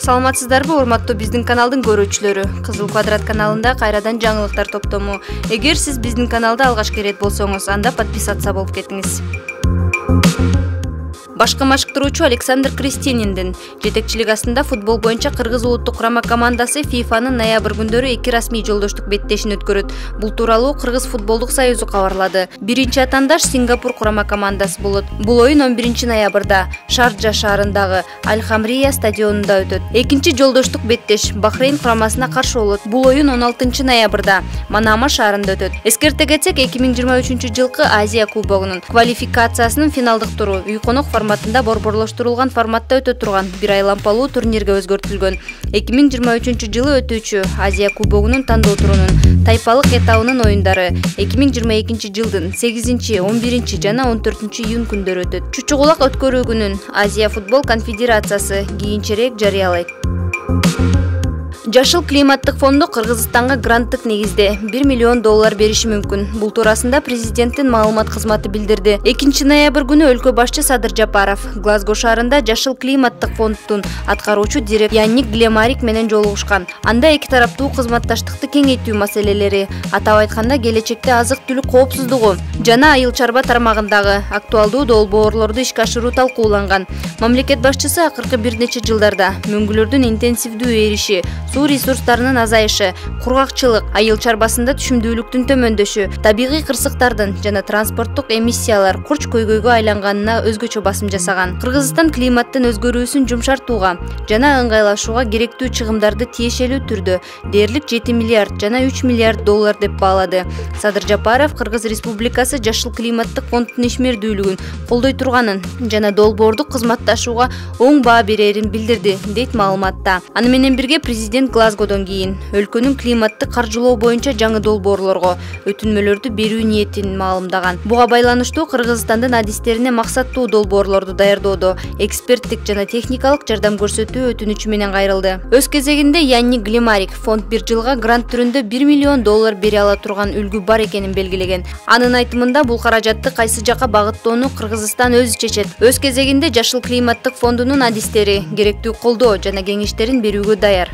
Саламатсыздарбы, урматтуу биздин каналдын көрүүчүлөрү? Кызыл квадрат каналында кайрадан жаңылыктар топтому. Эгер сиз биздин каналда алгаш керет болсоңуз, анда подписаться болуп кетиңиз. Башкы машыктыруучу Александр Крестининдин жетекчилиги астында футбол боюнча Кыргыз улуттук курама командасы ФИФАнын ноябрь күндөрү 2 расмий жолдоштук беттешин өткөрөт. Бул тууралуу Кыргыз футболдук союзу кабарлады. Биринчи атаандаш Сингапур курама командасы болот. Бул оюн 11 ноябрда Шарджа шаарындагы Аль-Хамрия стадионунда өтөт. Экинчи жолдоштук беттеш Бахрейн курамасына каршы болот. Бул оюн 16 ноябрда Манама шаарында өтөт. Эскерте кетсек, 2023 жылкы Азия кубогунун квалификациясынын финалдык туру үй-конок форматында борборлоштурулган форматта өтө турган бир айлампалуу турнирге өзгөртүлгөн. 2023 жылы өтүүчү Азия кубогунун тандоо турунун тайпалык этабынын оюндары 2022 жылдын 8, 11 жана 14 июнь күндөрү өтөт. Чучугулак өткөрүүгүнүн Азия футбол конфедерациясы кийинчерээк жарыялайт. Жашыл климаттык фонду Кыргызстанга гранттык негизде $1 миллион бериши мүмкүн. Бул туурасында президенттин маалымат кызматы билдирди. 2 ноябрь күнү өлкө башчы Садыр Жапаров Глазго шаарында Жашыл климаттык фонддун аткаруучу директор Янник Глемарик менен жолугушкан. Анда эки тараптуу кызматташтыкты кеңейтүү маселелери, атап айтканда келечекте азык-түлүк коопсуздугу жана айыл чарба тармагындагы актуалдуу долбоорлорду ишке ашыруу талкууланган. Мамлекет башчысы акыркы бир нече жылдарда мөңгүлөрдүн интенсивдүү эриши, суу ресурстарынын азайышы, кургакчылык, айыл чарбасында түшүмдүүлүктүн төмөндөшү, табигый кырсыктардын жана транспорттук эмиссиялар курч көйгөйгө айланганына өзгөчө басым жасаган. Кыргызстан климаттын өзгөрүүсүн жумшартууга жана ыңгайлашууга керектүү чыгымдарды тиешелүү түрдө дээрлик 7 миллиард жана 3 миллиард доллар деп баалады. Садыр Жапаров Кыргыз Республикасы Жашыл климаттык фонддун ишмердүүлүгүн колдой турганын жана долбоордук кызматташууга оң баа берерин билдирди, дейт маалыматта. Аны менен бирге президент Глазгодон кийин өлкөнүн климаттык каржылоо боюнча жаңы долбоорлорго өтүнмөлөрдү берүү ниетин маалымдаган. Буга байланыштуу Кыргызстандын адистерине максаттуу долбоорлорду даярдоодо эксперттик жана техникалык жардам көрсөтүү өтүнүчү менен кайрылды. Өз кезегинде Янник Глемарик фонд бир жылга грант түрүндө $1 миллион бере ала турган үлгү бар экенин белгилеген. Анын айтымында бул каражатты кайсы жакка багыттоону Кыргызстан өзү чечет. Өз кезегинде Жашыл климаттык фондунун адистери керектүү колдоо жана кеңештерин берүүгө даяр.